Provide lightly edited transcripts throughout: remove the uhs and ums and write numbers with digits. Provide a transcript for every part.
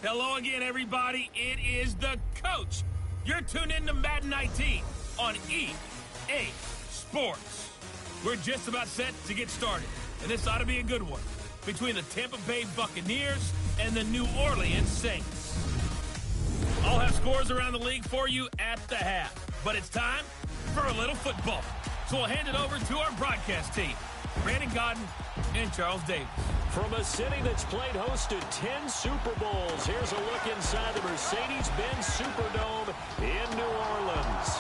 Hello again, everybody. It is the coach. You're tuned in to Madden 19 on EA Sports. We're just about set to get started, and this ought to be a good one between the Tampa Bay Buccaneers and the New Orleans Saints. I'll have scores around the league for you at the half, but it's time for a little football. So we'll hand it over to our broadcast team, Brandon Godden and Charles Davis. From a city that's played host to 10 Super Bowls, here's a look inside the Mercedes-Benz Superdome in New Orleans.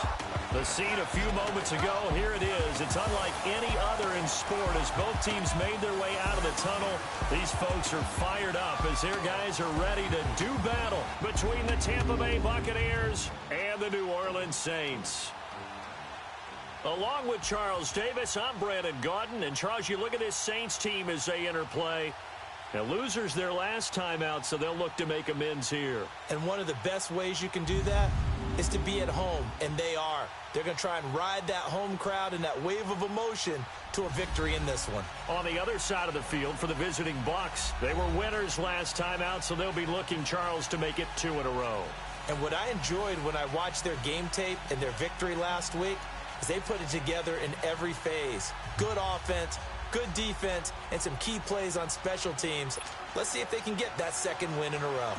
The scene a few moments ago, here it is. It's unlike any other in sport as both teams made their way out of the tunnel. These folks are fired up as their guys are ready to do battle between the Tampa Bay Buccaneers and the New Orleans Saints. Along with Charles Davis, I'm Brandon Godden. And Charles, you look at this Saints team as they enter play. Now, losers their last time out, so they'll look to make amends here. And one of the best ways you can do that is to be at home, and they are. They're going to try and ride that home crowd and that wave of emotion to a victory in this one. On the other side of the field for the visiting Bucs, they were winners last time out, so they'll be looking, Charles, to make it 2 in a row. And what I enjoyed when I watched their game tape and their victory last week is they put it together in every phase. Good offense, good defense, and some key plays on special teams. Let's see if they can get that second win in a row.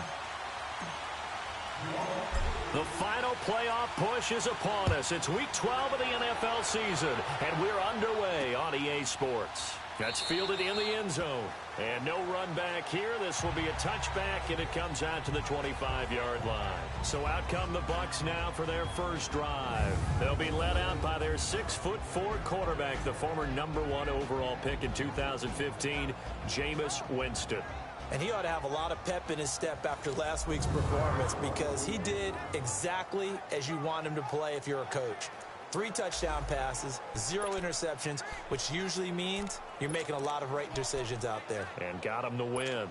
The final playoff push is upon us. It's week 12 of the NFL season, and we're underway on EA Sports. That's fielded in the end zone. And no run back here. This will be a touchback, and it comes out to the 25-yard line. So out come the Bucs now for their first drive. They'll be led out by their 6'4" quarterback, the former #1 overall pick in 2015, Jameis Winston. And he ought to have a lot of pep in his step after last week's performance because he did exactly as you want him to play if you're a coach. 3 touchdown passes, 0 interceptions, which usually means you're making a lot of right decisions out there. And got him the win.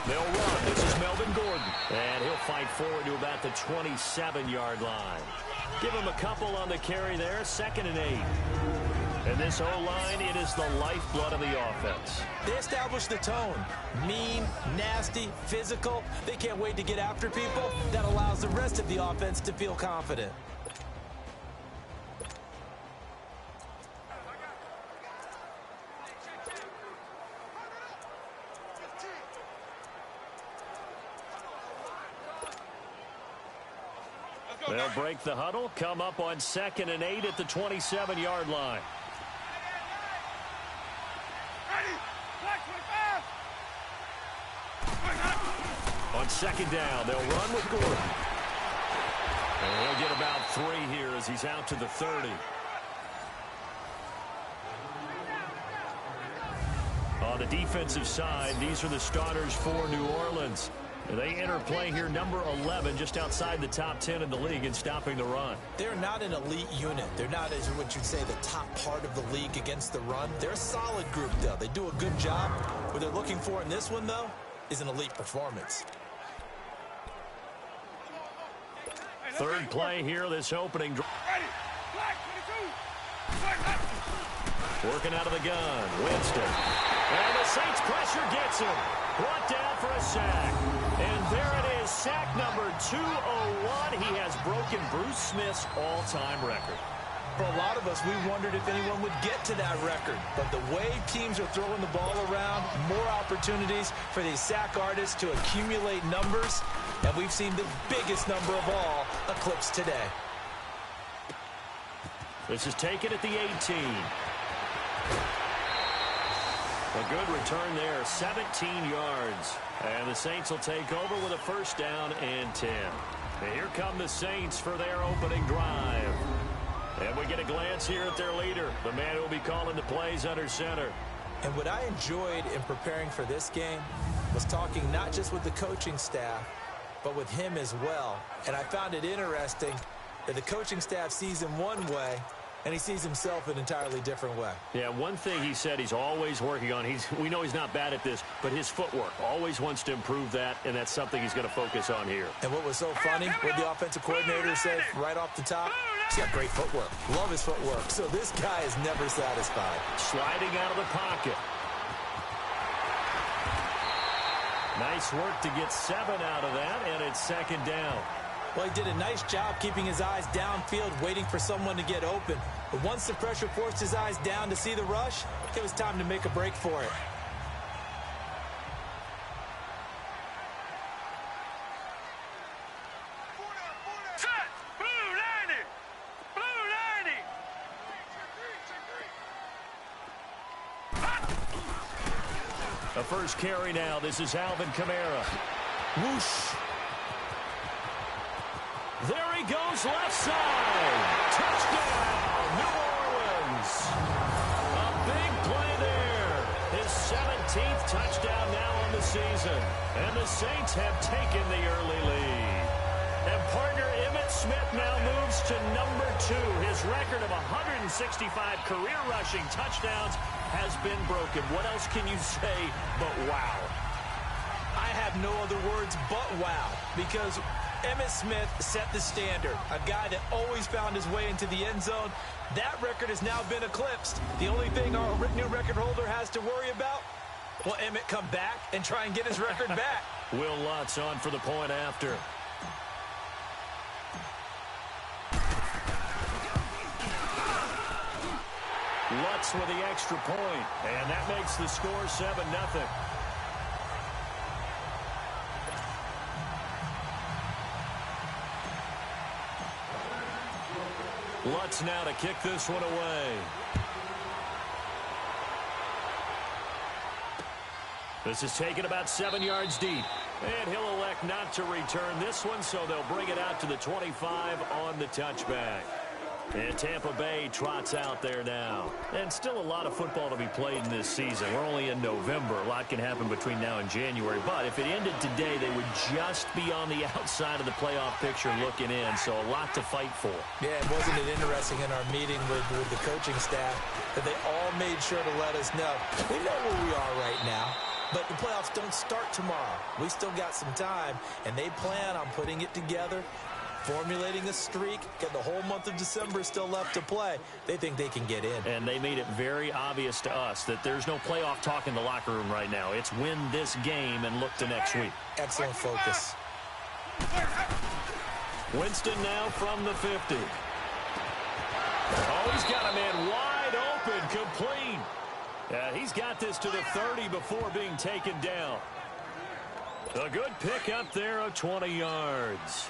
They'll run. This is Melvin Gordon. And he'll fight forward to about the 27-yard line. Give him a couple on the carry there. 2nd and 8. And this O-line, it is the lifeblood of the offense. They established the tone. Mean, nasty, physical. They can't wait to get after people. That allows the rest of the offense to feel confident. They'll break the huddle, come up on 2nd and 8 at the 27-yard line. On 2nd down, they'll run with Gordon. And he'll get about 3 here as he's out to the 30. On the defensive side, these are the starters for New Orleans. They enter play here number 11, just outside the top 10 in the league in stopping the run. They're not an elite unit. They're not, as what you'd say, the top part of the league against the run. They're a solid group, though. They do a good job. What they're looking for in this one, though, is an elite performance. Third play here, this opening drive. Working out of the gun, Winston. And the Saints pressure gets him. Brought down for a sack. And there it is, sack number 201. He has broken Bruce Smith's all-time record. For a lot of us, we wondered if anyone would get to that record. But the way teams are throwing the ball around, more opportunities for these sack artists to accumulate numbers. And we've seen the biggest number of all eclipsed today. This is taken at the 18. A good return there, 17 yards. And the Saints will take over with a 1st down and 10. And here come the Saints for their opening drive. And we get a glance here at their leader, the man who will be calling the plays under center. And what I enjoyed in preparing for this game was talking not just with the coaching staff, but with him as well. And I found it interesting that the coaching staff sees him one way and he sees himself an entirely different way. Yeah, one thing he said he's always working on, we know he's not bad at this, but his footwork, always wants to improve that, and that's something he's going to focus on here. And what was so funny, what the offensive coordinator said right off the top, he's got great footwork. Love his footwork. So this guy is never satisfied. Sliding out of the pocket. Nice work to get 7 out of that, and it's second down. Well, he did a nice job keeping his eyes downfield, waiting for someone to get open. But once the pressure forced his eyes down to see the rush, it was time to make a break for it. The first carry now. This is Alvin Kamara. Whoosh. There he goes, left side. Touchdown, New Orleans. A big play there. His 17th touchdown now on the season. And the Saints have taken the early lead. And partner Emmitt Smith now moves to number 2. His record of 165 career rushing touchdowns has been broken. What else can you say but wow? I have no other words but wow, because Emmitt Smith set the standard. A guy that always found his way into the end zone. That record has now been eclipsed. The only thing our new record holder has to worry about, will Emmitt come back and try and get his record back? Will Lutz on for the point after. Lutz with the extra point, and that makes the score 7-0. Lutz now to kick this one away. This is taken about 7 yards deep. And he'll elect not to return this one, so they'll bring it out to the 25 on the touchback. And Tampa Bay trots out there now. And still a lot of football to be played in this season. We're only in November. A lot can happen between now and January. But if it ended today, they would just be on the outside of the playoff picture looking in. So a lot to fight for. Yeah, wasn't it interesting in our meeting with the coaching staff that they all made sure to let us know. We know where we are right now, but the playoffs don't start tomorrow. We still got some time, and they plan on putting it together, formulating a streak, got the whole month of December still left to play. They think they can get in. And they made it very obvious to us that there's no playoff talk in the locker room right now. It's win this game and look to next week. Excellent focus. Winston now from the 50. Oh, he's got a man wide open, complete. He's got this to the 30 before being taken down. A good pick up there of 20 yards.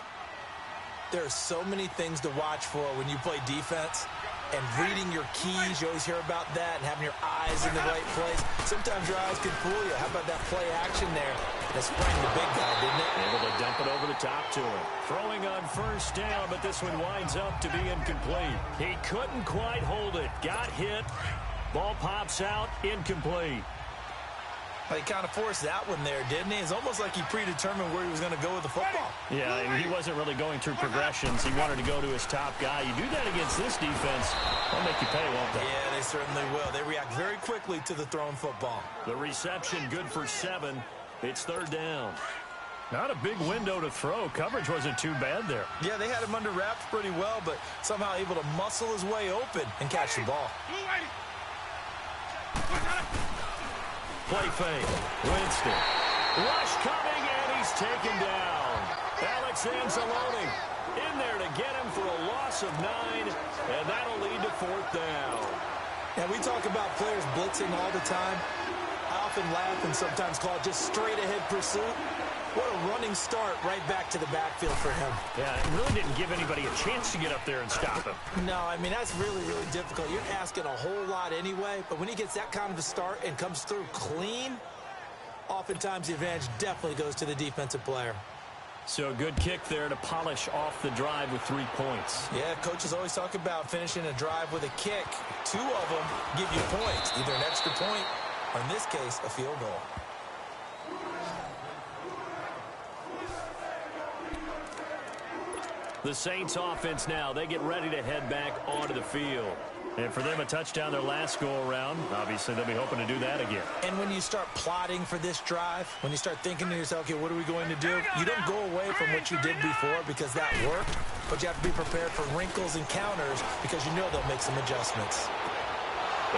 There are so many things to watch for when you play defense, and reading your keys, you always hear about that, and having your eyes in the right place. Sometimes your eyes can fool you. How about that play action there? That sprang the big guy, didn't it? Able to dump it over the top to him. Throwing on first down, but this one winds up to be incomplete. He couldn't quite hold it. Got hit. Ball pops out, incomplete. He kind of forced that one there, didn't he? It's almost like he predetermined where he was going to go with the football. Yeah, and he wasn't really going through progressions. He wanted to go to his top guy. You do that against this defense, they'll make you pay, won't they? Yeah, they certainly will. They react very quickly to the thrown football. The reception good for 7. It's third down. Not a big window to throw. Coverage wasn't too bad there. Yeah, they had him under wraps pretty well, but somehow able to muscle his way open and catch the ball. Play fake. Winston. Rush coming, and he's taken down. Alex Anzalone in there to get him for a loss of 9, and that'll lead to fourth down. And we talk about players blitzing all the time. I often laugh and sometimes call it just straight-ahead pursuit. What a running start right back to the backfield for him. Yeah, it really didn't give anybody a chance to get up there and stop him. No, I mean, that's really, really difficult. You're asking a whole lot anyway, but when he gets that kind of a start and comes through clean, oftentimes the advantage definitely goes to the defensive player. So a good kick there to polish off the drive with 3 points. Yeah, coaches always talk about finishing a drive with a kick. 2 of them give you points, either an extra point or, in this case, a field goal. The Saints offense now, they get ready to head back onto the field. And for them, a touchdown their last go-around. Obviously, they'll be hoping to do that again. And when you start plotting for this drive, when you start thinking to yourself, okay, what are we going to do? You don't go away from what you did before because that worked, but you have to be prepared for wrinkles and counters because you know they'll make some adjustments.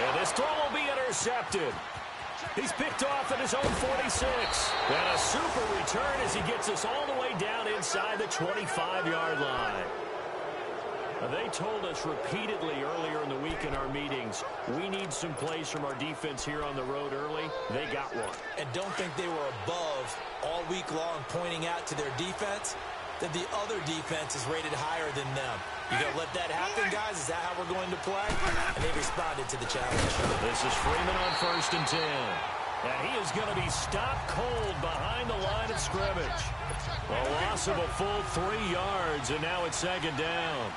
And this throw will be intercepted. He's picked off at his own 46. And a super return as he gets us all the way down inside the 25-yard line. They told us repeatedly earlier in the week in our meetings, we need some plays from our defense here on the road early. They got one. And don't think they were above all week long pointing out to their defense that the other defense is rated higher than them. You going to let that happen, guys? Is that how we're going to play? And they responded to the challenge. This is Freeman on 1st and 10. And he is going to be stopped cold behind the line of scrimmage. A loss of a full 3 yards, and now it's 2nd down.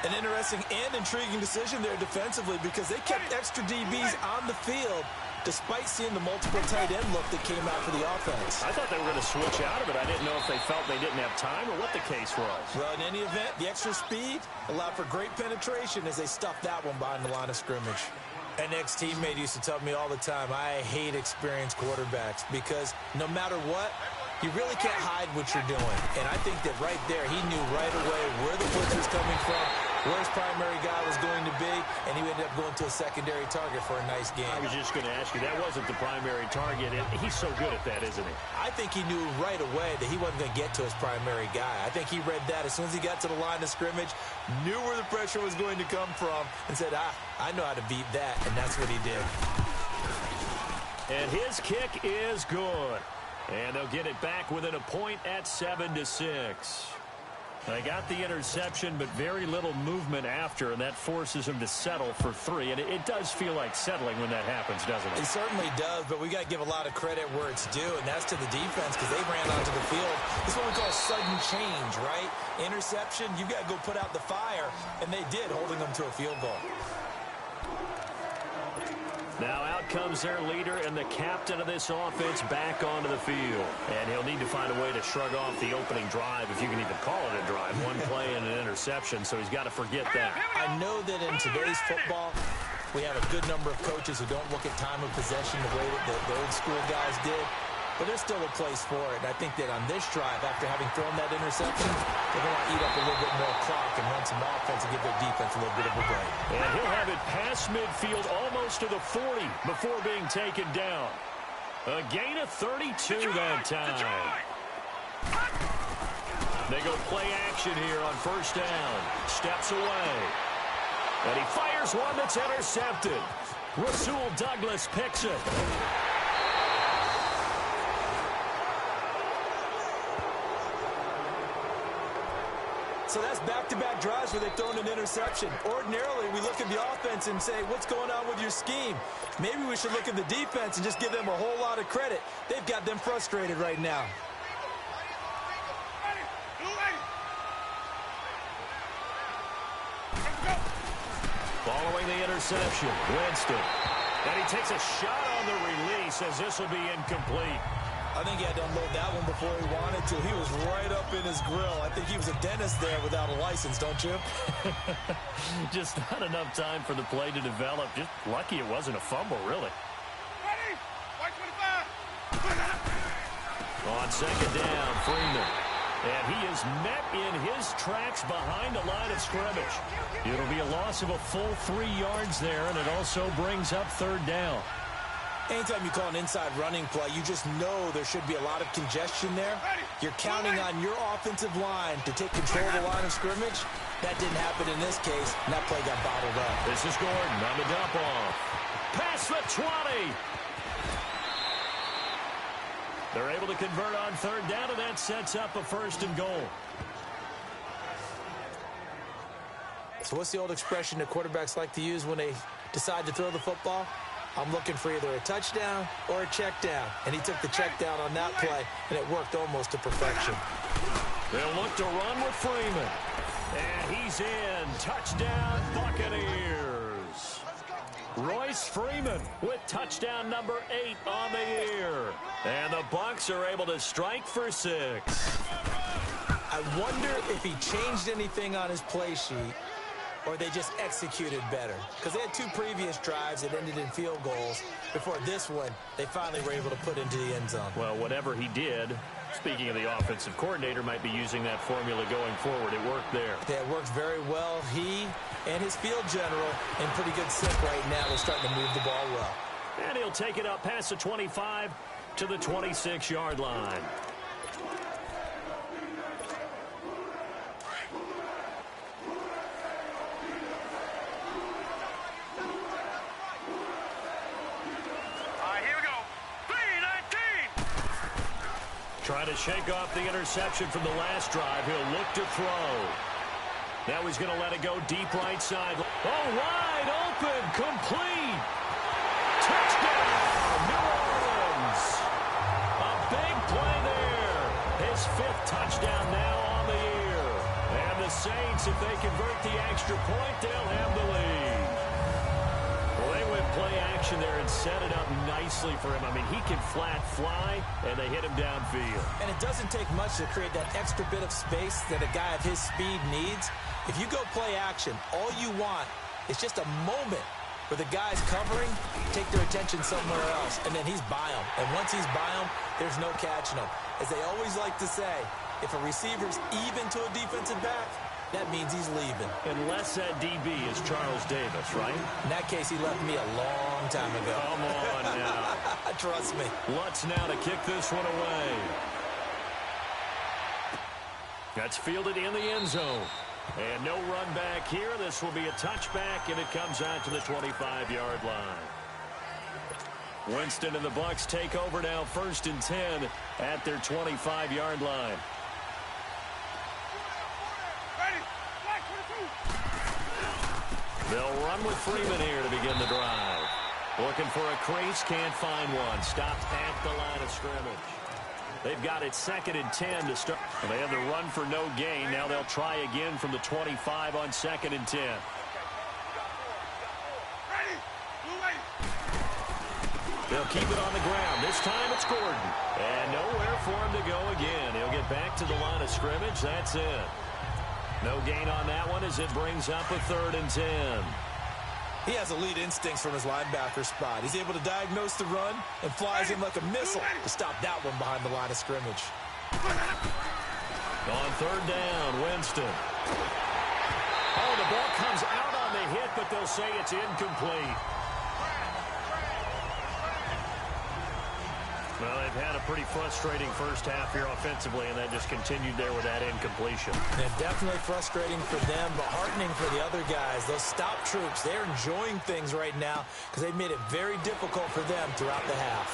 An interesting and intriguing decision there defensively because they kept extra DBs on the field despite seeing the multiple tight end look that came out for the offense. I thought they were going to switch out of it. I didn't know if they felt they didn't have time or what the case was. Well, in any event, the extra speed allowed for great penetration as they stuffed that one behind the line of scrimmage. An ex-teammate used to tell me all the time, I hate experienced quarterbacks because no matter what, you really can't hide what you're doing. And I think that right there, he knew right away where the blitz was coming from, where his primary guy was going to be, and he ended up going to a secondary target for a nice game. I was just going to ask you, that wasn't the primary target. He's so good at that, isn't he? I think he knew right away that he wasn't going to get to his primary guy. I think he read that as soon as he got to the line of scrimmage, knew where the pressure was going to come from, and said, I know how to beat that, and that's what he did. And his kick is good. And they'll get it back within a point at 7-6. They got the interception, but very little movement after, and that forces him to settle for 3. And it does feel like settling when that happens, doesn't it? It certainly does, but we got to give a lot of credit where it's due, and that's to the defense because they ran onto the field. This is what we call sudden change, right? Interception, you got to go put out the fire, and they did, holding them to a field goal. Now out comes their leader and the captain of this offense back onto the field. And he'll need to find a way to shrug off the opening drive, if you can even call it a drive. One play and an interception, so he's got to forget that. I know that in today's football, we have a good number of coaches who don't look at time of possession the way that the old school guys did. But there's still a place for it. And I think that on this drive, after having thrown that interception, they're going to eat up a little bit more clock and run some offense and give their defense a little bit of a break. And he'll have it past midfield almost to the 40 before being taken down. A gain of 32 that time. They go play action here on 1st down. Steps away. And he fires one that's intercepted. Rasul Douglas picks it. So that's back-to-back drives where they've thrown an interception. Ordinarily, we look at the offense and say, what's going on with your scheme? Maybe we should look at the defense and just give them a whole lot of credit. They've got them frustrated right now. Following the interception, Winston. And he takes a shot on the release as this will be incomplete. I think he had to unload that one before he wanted to. He was right up in his grill. I think he was a dentist there without a license, don't you? Just not enough time for the play to develop. Just lucky it wasn't a fumble, really. Ready? White 25. On 2nd down, Freeman. And he is met in his tracks behind the line of scrimmage. It'll be a loss of a full 3 yards there, and it also brings up 3rd down. Anytime you call an inside running play, you just know there should be a lot of congestion there. You're counting on your offensive line to take control of the line of scrimmage. That didn't happen in this case, and that play got bottled up. This is Gordon on the dump off. Past the 20. They're able to convert on 3rd down, and that sets up a 1st and goal. So what's the old expression that quarterbacks like to use when they decide to throw the football? I'm looking for either a touchdown or a check down. And he took the check down on that play, and it worked almost to perfection. They'll look to run with Freeman. And he's in. Touchdown, Buccaneers. Royce Freeman with touchdown number 8 on the year. And the Bucs are able to strike for 6. I wonder if he changed anything on his play sheet or they just executed better. Because they had 2 previous drives that ended in field goals. Before this one, they finally were able to put into the end zone. Well, whatever he did, speaking of the offensive coordinator, might be using that formula going forward. It worked there. Yeah, it worked very well. He and his field general in pretty good sync right now. They're starting to move the ball well. And he'll take it up past the 25 to the 26-yard line. Trying to shake off the interception from the last drive. He'll look to throw. Now he's going to let it go deep right side. Oh, wide open, complete. Touchdown, New Orleans. A big play there. His 5th touchdown now on the year. And the Saints, if they convert the extra point, they'll have the lead. Well, they went play action there and set it up nicely for him. I mean, he can flat fly, and they hit him downfield. And it doesn't take much to create that extra bit of space that a guy of his speed needs. If you go play action, all you want is just a moment where the guy's covering, take their attention somewhere else, and then he's by him. And once he's by him, there's no catching him. As they always like to say, if a receiver's even to a defensive back, that means he's leaving. Unless that DB is Charles Davis, right? In that case, he left me a long time ago. Come on now. Trust me. Lutz now to kick this one away. That's fielded in the end zone. And no run back here. This will be a touchback, and it comes out to the 25-yard line. Winston and the Bucs take over now, 1st and 10 at their 25-yard line. They'll run with Freeman here to begin the drive. Looking for a crease, can't find one. Stopped at the line of scrimmage. They've got it 2nd and 10 to start. They had the run for no gain. Now they'll try again from the 25 on 2nd and 10. They'll keep it on the ground. This time it's Gordon. And nowhere for him to go again. He'll get back to the line of scrimmage. That's it. No gain on that one as it brings up a 3rd and 10. He has elite instincts from his linebacker spot. He's able to diagnose the run and flies in like a missile to stop that one behind the line of scrimmage. On 3rd down, Winston. Oh, the ball comes out on the hit, but they'll say it's incomplete. Well, they've had a pretty frustrating first half here offensively, and that just continued there with that incompletion. And definitely frustrating for them, but heartening for the other guys. Those stop troops, they're enjoying things right now because they've made it very difficult for them throughout the half.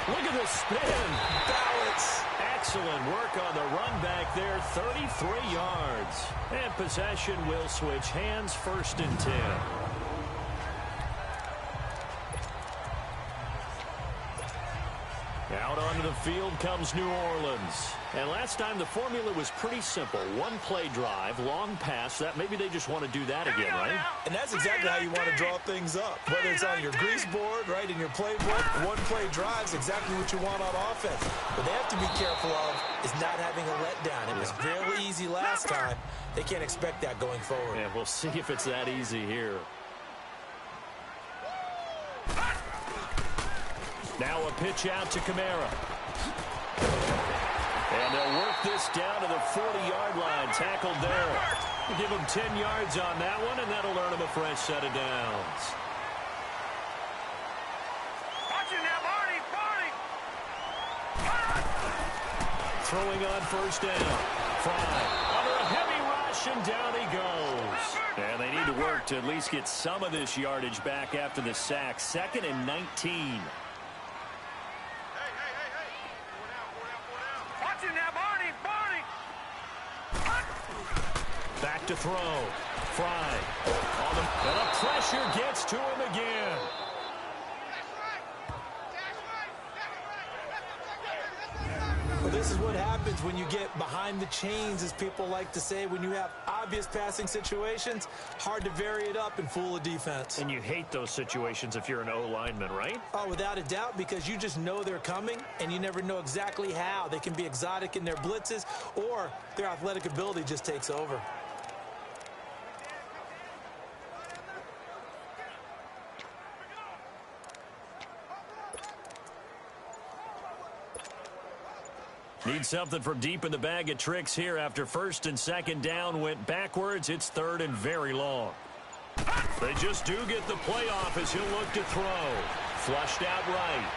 Look at the spin. Balance. Excellent work on the run back there, 33 yards. And possession will switch hands, 1st and 10. Out onto the field comes New Orleans. And last time the formula was pretty simple. 1-play drive, long pass. That maybe they just want to do that again, right? And that's exactly how you want to draw things up. Whether it's on your grease board, right, in your playbook, 1-play drive is exactly what you want on offense. What they have to be careful of is not having a letdown. It was very easy last time. They can't expect that going forward. And we'll see if it's that easy here. Now a pitch out to Kamara. And they'll work this down to the 40-yard line. Tackled there. Give him 10 yards on that one, and that'll earn him a fresh set of downs. Throwing on 1st down. Fry under a heavy rush, and down he goes. And they need to work to at least get some of this yardage back after the sack. 2nd and 19. Back to throw. Fry. And the pressure gets to him again. Well, this this is what happens when you get behind the chains, as people like to say. When you have obvious passing situations, hard to vary it up and fool a defense. And you hate those situations if you're an O-lineman, right? Oh, without a doubt, because you just know they're coming, and you never know exactly how. They can be exotic in their blitzes, or their athletic ability just takes over. Need something from deep in the bag of tricks here after first and second down went backwards. It's third and very long. They just do get the play off as he'll look to throw. Flushed out right.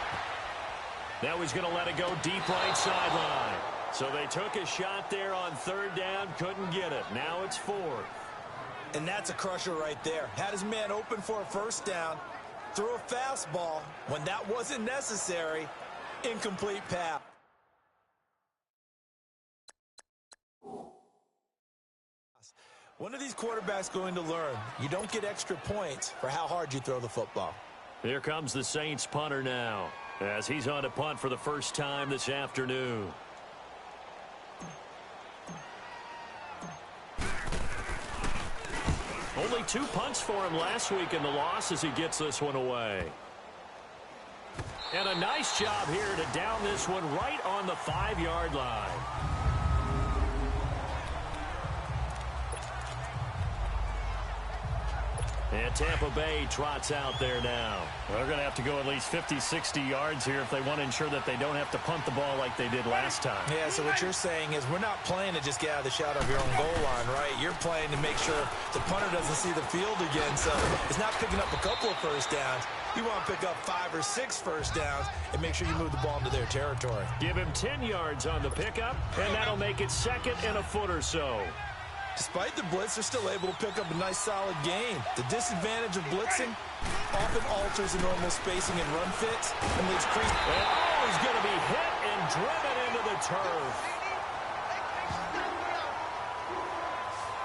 Now he's going to let it go deep right sideline. So they took a shot there on third down, couldn't get it. Now it's fourth. And that's a crusher right there. Had his man open for a first down, threw a fastball when that wasn't necessary. Incomplete pass. One of these quarterbacks going to learn, you don't get extra points for how hard you throw the football. Here comes the Saints punter now, as he's on to punt for the first time this afternoon. Only 2 punts for him last week in the loss as he gets this one away. And a nice job here to down this one right on the 5-yard line. And Tampa Bay trots out there now. Well, they're going to have to go at least 50, 60 yards here if they want to ensure that they don't have to punt the ball like they did last time. Yeah, so what you're saying is we're not playing to just get out of the shadow of your own goal line, right? You're playing to make sure the punter doesn't see the field again. So it's not picking up a couple of first downs. You want to pick up 5 or 6 first downs and make sure you move the ball into their territory. Give him 10 yards on the pickup, and that'll make it second and a foot or so. Despite the blitz, they're still able to pick up a nice, solid gain. The disadvantage of blitzing often alters the normal spacing and run fits and leaves crease. Oh, he's going to be hit and driven into the turf.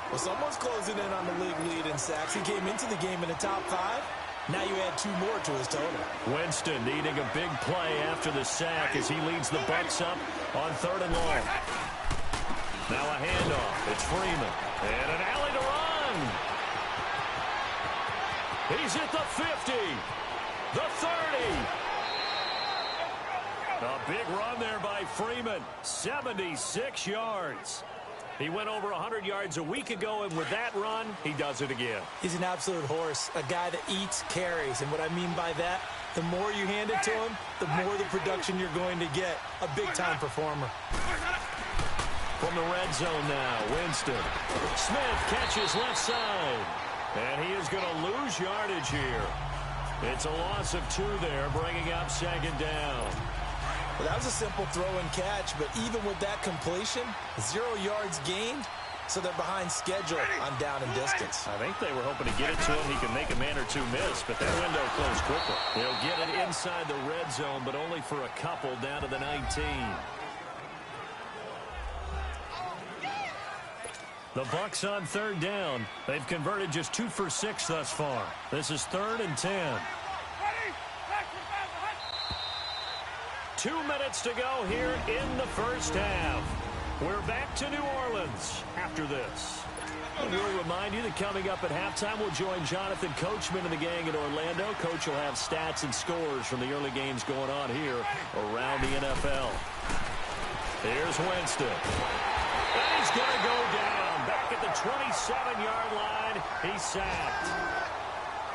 Well, someone's closing in on the league lead in sacks. He came into the game in the top 5. Now you add 2 more to his total. Winston needing a big play after the sack as he leads the Bucs up on third and long. Now a handoff. It's Freeman. And an alley to run. He's at the 50. The 30. A big run there by Freeman. 76 yards. He went over 100 yards a week ago, and with that run, he does it again. He's an absolute horse, a guy that eats carries. And what I mean by that, the more you hand it to him, the more the production you're going to get. A big-time performer. From the red zone now, Winston. Smith catches left side. And he is going to lose yardage here. It's a loss of 2 there, bringing up second down. Well, that was a simple throw and catch, but even with that completion, 0 yards gained, so they're behind schedule on down and distance. I think they were hoping to get it to him. He could make a man or 2 miss, but that window closed quickly. They'll get it inside the red zone, but only for a couple down to the 19. The Bucs on third down. They've converted just 2 for 6 thus far. This is 3rd and 10. 2 minutes to go here in the first half. We're back to New Orleans after this. And we'll remind you that coming up at halftime, we'll join Jonathan Coachman and the gang in Orlando. Coach will have stats and scores from the early games going on here around the NFL. Here's Winston. And he's going to go down. Back at the 27-yard line, he's sacked.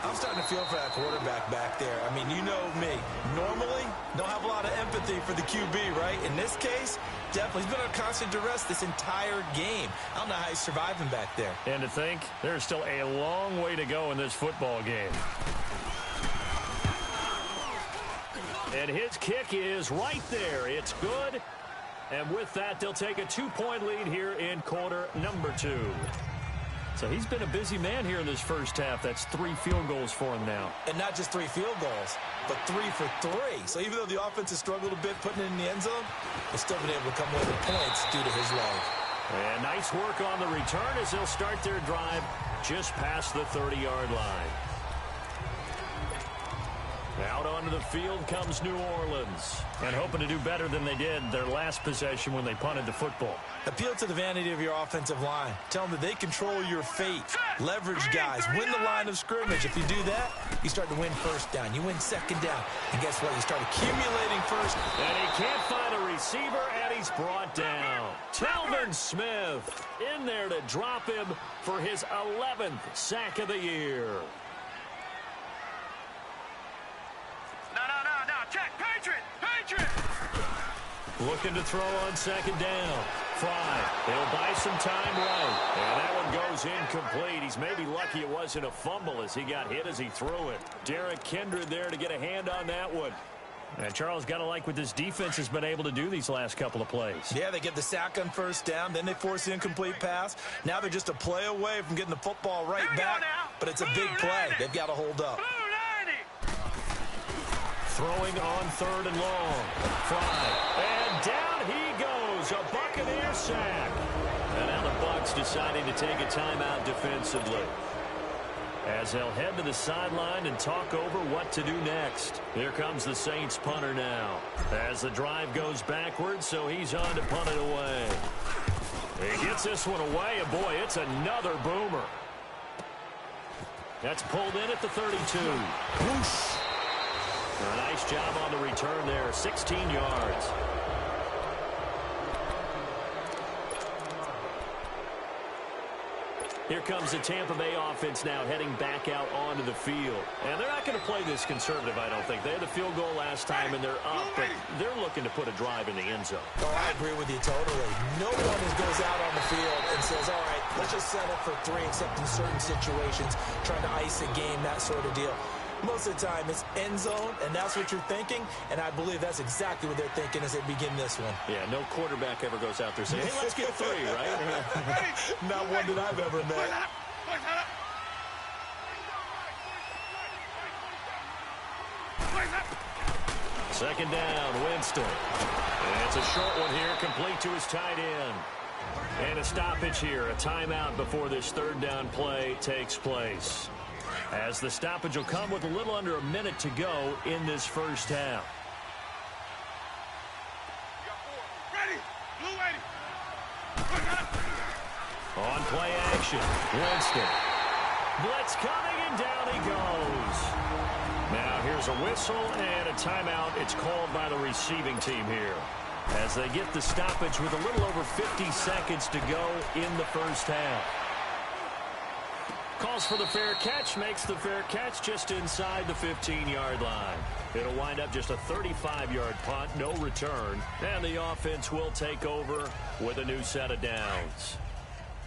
I'm starting to feel for that quarterback back there. I mean, you know me. Normally, don't have a lot of empathy for the QB, right? In this case, definitely. He's been under constant duress this entire game. I don't know how he's surviving back there. And to think, there's still a long way to go in this football game. And his kick is right there. It's good. And with that, they'll take a 2-point lead here in quarter number 2. So he's been a busy man here in this first half. That's 3 field goals for him now. And not just 3 field goals, but 3 for 3. So even though the offense has struggled a bit putting it in the end zone, they've still been able to come away with points due to his leg. And nice work on the return as they'll start their drive just past the 30-yard line. Out on onto the field comes New Orleans. And hoping to do better than they did their last possession when they punted the football. Appeal to the vanity of your offensive line. Tell them that they control your fate. Leverage guys. Win the line of scrimmage. If you do that, you start to win first down. You win second down. And guess what? You start accumulating first. And he can't find a receiver, and he's brought down. Telvin Smith in there to drop him for his 11th sack of the year. No. Check. Patriot. Looking to throw on second down. Fry. He'll buy some time right. And that one goes incomplete. He's maybe lucky it wasn't a fumble as he got hit as he threw it. Derek Kindred there to get a hand on that one. And Charles, got to like what this defense has been able to do these last couple of plays. Yeah, they get the sack on first down. Then they force the incomplete pass. Now they're just a play away from getting the football right back. But it's a big play. They've got to hold up. Throwing on third and long. Fry. And down he goes. A Buccaneer sack. And now the Bucs deciding to take a timeout defensively, as they'll head to the sideline and talk over what to do next. Here comes the Saints punter now, as the drive goes backwards, so he's on to punt it away. He gets this one away, and boy, it's another boomer. That's pulled in at the 32. Whoosh. A nice job on the return there, 16 yards. Here comes the Tampa Bay offense now heading back out onto the field. And they're not going to play this conservative, I don't think. They had the field goal last time, and they're up, but they're looking to put a drive in the end zone. Oh, I agree with you totally. No one goes out on the field and says, all right, let's just settle for 3, except in certain situations, trying to ice a game, that sort of deal. Most of the time, it's end zone, and that's what you're thinking, and I believe that's exactly what they're thinking as they begin this one. Yeah, no quarterback ever goes out there saying, hey, let's get 3, right? Not one that I've ever met. Second down, Winston. And it's a short one here, complete to his tight end. And a stoppage here, a timeout before this third down play takes place, as the stoppage will come with a little under a minute to go in this first half. On play action, Winston. Blitz coming, and down he goes. Now here's a whistle and a timeout. It's called by the receiving team here, as they get the stoppage with a little over 50 seconds to go in the first half. Calls for the fair catch, makes the fair catch just inside the 15-yard line. It'll wind up just a 35-yard punt, no return, and the offense will take over with a new set of downs.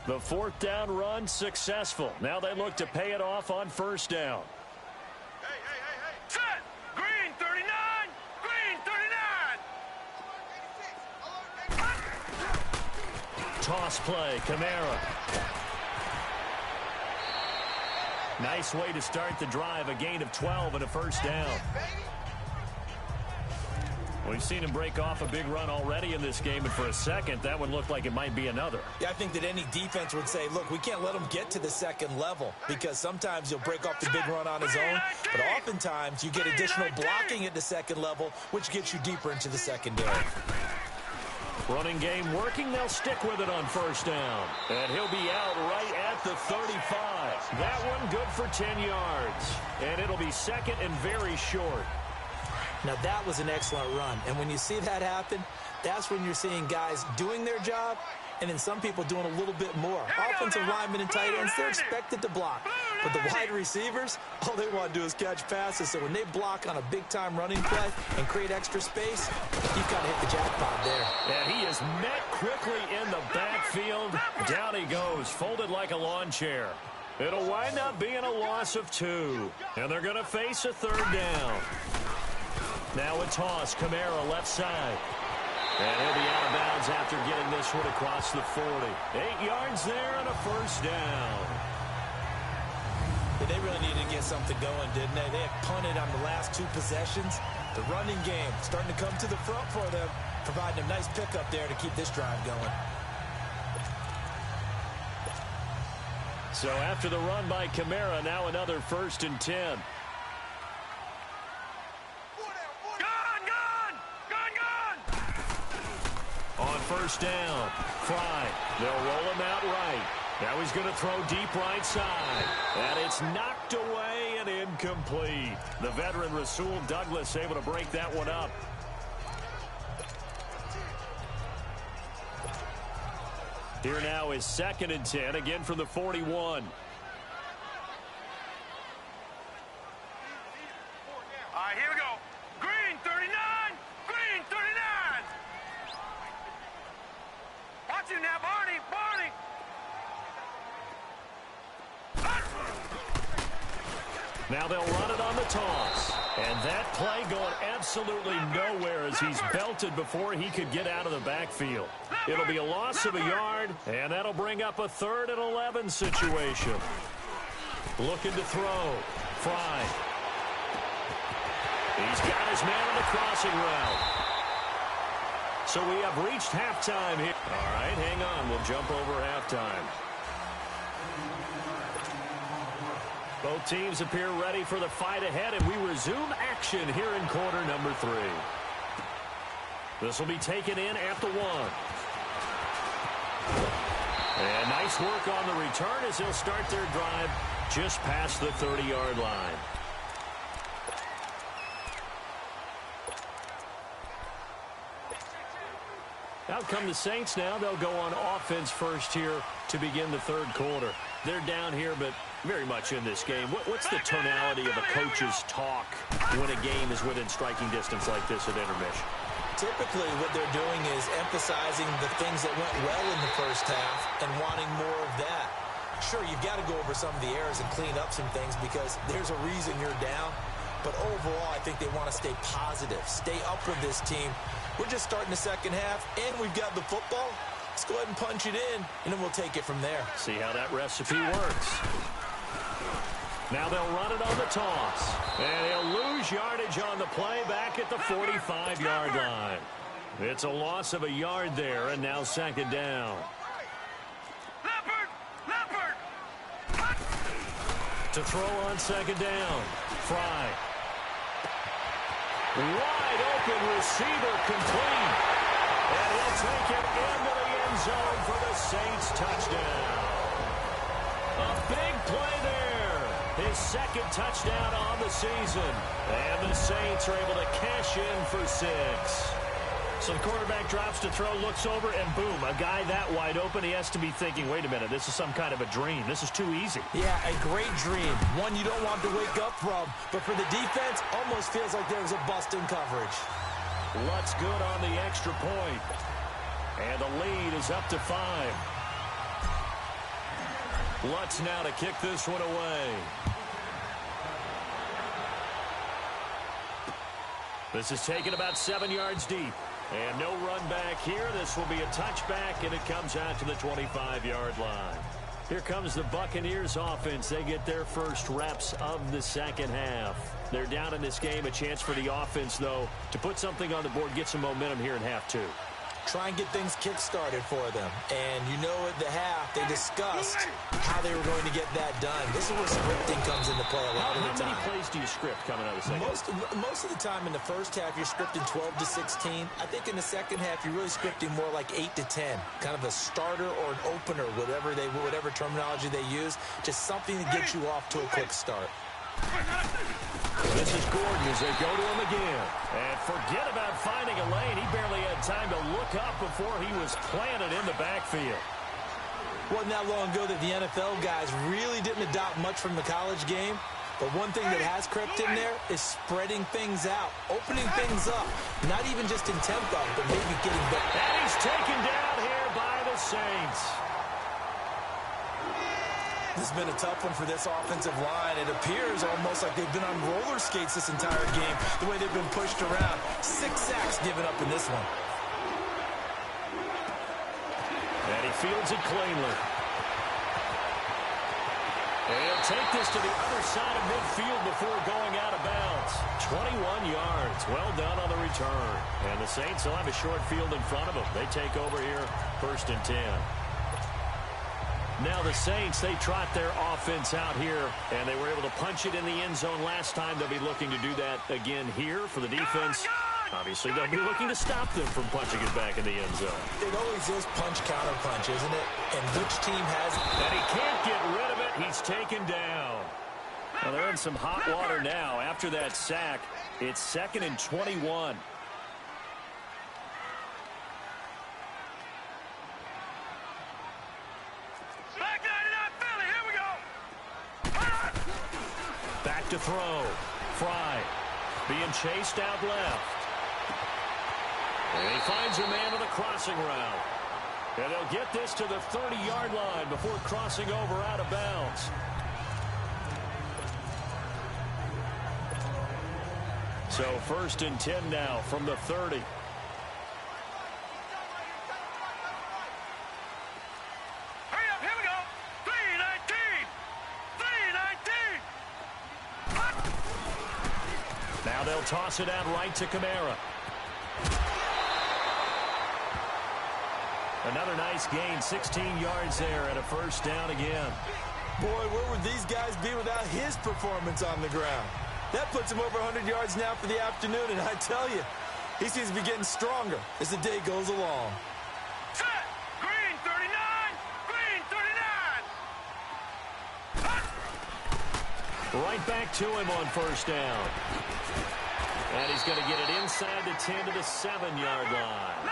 The fourth down run successful. Now they look to pay it off on first down. Hey. Set! Green 39! Green 39! Toss play, Kamara. Nice way to start the drive, a gain of 12 and a first down. We've seen him break off a big run already in this game, and for a second, that one looked like it might be another. Yeah, I think that any defense would say, look, we can't let him get to the second level, because sometimes he'll break off the big run on his own, but oftentimes you get additional blocking at the second level, which gets you deeper into the secondary. Running game working. They'll stick with it on first down. And he'll be out right at the 35. That one good for 10 yards. And it'll be second and very short. Now, that was an excellent run. And when you see that happen, that's when you're seeing guys doing their job, and then some people doing a little bit more. Offensive linemen and tight ends, they're expected to block. But the wide receivers, all they want to do is catch passes. So when they block on a big-time running play and create extra space, you kind of hit the jackpot there. And he is met quickly in the backfield. Down he goes, folded like a lawn chair. It'll wind up being a loss of 2. And they're going to face a third down. Now a toss, Kamara left side. And he'll be out of bounds after getting this one across the 40. 8 yards there and a first down. They really needed to get something going, didn't they? They had punted on the last 2 possessions. The running game starting to come to the front for them, providing a nice pickup there to keep this drive going. So after the run by Kamara, now another 1st and 10. first down. Fry. They'll roll him out right. Now he's going to throw deep right side. And it's knocked away and incomplete. The veteran Rasul Douglas able to break that one up. Here now is 2nd and 10, again from the 41. All right, here we go. Green 39, green 39. Watch him now, Barney, Barney. Now they'll run it on the toss. And that play going absolutely nowhere as he's belted before he could get out of the backfield. It'll be a loss of a yard, and that'll bring up a 3rd and 11 situation. Looking to throw. Fry. He's got his man on the crossing route. So we have reached halftime here. All right, hang on. We'll jump over halftime. Both teams appear ready for the fight ahead, and we resume action here in quarter number 3. This will be taken in at the 1. And nice work on the return as they'll start their drive just past the 30-yard line. Out come the Saints now. They'll go on offense first here to begin the 3rd quarter. They're down here, but very much in this game. What's the tonality of a coach's talk when a game is within striking distance like this at intermission? Typically, what they're doing is emphasizing the things that went well in the first half and wanting more of that. Sure, you've got to go over some of the errors and clean up some things because there's a reason you're down. But overall, I think they want to stay positive, stay up for this team. We're just starting the second half, and we've got the football. Let's go ahead and punch it in, and then we'll take it from there. See how that recipe works. Now they'll run it on the toss. And he'll lose yardage on the play back at the 45-yard line. It's a loss of a yard there, and now 2nd down. To throw on 2nd down. Fry. Wide open receiver complete. And he'll take it into the end zone for the Saints touchdown. A big play there. His 2nd touchdown on the season. And the Saints are able to cash in for 6. So the quarterback drops to throw, looks over, and boom, a guy that wide open, he has to be thinking, wait a minute, this is some kind of a dream. This is too easy. Yeah, a great dream. One you don't want to wake up from. But for the defense, almost feels like there was a bust in coverage. Lutz good on the extra point. And the lead is up to 5. Lutz now to kick this one away. This is taken about 7 yards deep. And no run back here. This will be a touchback, and it comes out to the 25-yard line. Here comes the Buccaneers offense. They get their first reps of the second half. They're down in this game. A chance for the offense, though, to put something on the board, get some momentum here in half 2. Try and get things kick-started for them. And you know at the half, they discussed how they were going to get that done. This is where scripting comes into play a lot of the time. How many plays do you script coming out of the second half? Most of the time in the first half, you're scripting 12 to 16. I think in the second half, you're really scripting more like 8 to 10. Kind of a starter or an opener, whatever terminology they use. Just something to get you off to a quick start. This is Gordon as they go to him again. And forget about finding a lane. He barely had time to look up before he was planted in the backfield. Wasn't that long ago that the NFL guys really didn't adopt much from the college game. But one thing that has crept in there is spreading things out, opening things up. Not even just in tempo, but maybe getting better. And he's taken down here by the Saints. This has been a tough one for this offensive line. It appears almost like they've been on roller skates this entire game, the way they've been pushed around. 6 sacks given up in this one. And he fields it cleanly. And he'll take this to the other side of midfield before going out of bounds. 21 yards. Well done on the return. And the Saints will have a short field in front of them. They take over here, 1st and 10. Now the Saints, they trot their offense out here, and they were able to punch it in the end zone last time. They'll be looking to do that again here for the defense. Obviously, they'll be looking to stop them from punching it back in the end zone. It always is punch-counter-punch, isn't it? And which team has it? And he can't get rid of it. He's taken down. Well, they're in some hot water now. After that sack, it's 2nd and 21. Back to throw. Fry being chased out left. And he finds a man on a crossing route. And they'll get this to the 30-yard line before crossing over out of bounds. So 1st and 10 now from the 30. Hurry up, here we go. 3-19. 3-19. Now they'll toss it out right to Kamara. Another nice gain, 16 yards there and a 1st down again. Boy, where would these guys be without his performance on the ground? That puts him over 100 yards now for the afternoon, and I tell you, he seems to be getting stronger as the day goes along. Set. Green 39. Green 39. Right back to him on 1st down. And he's going to get it inside the 10 to the 7-yard line.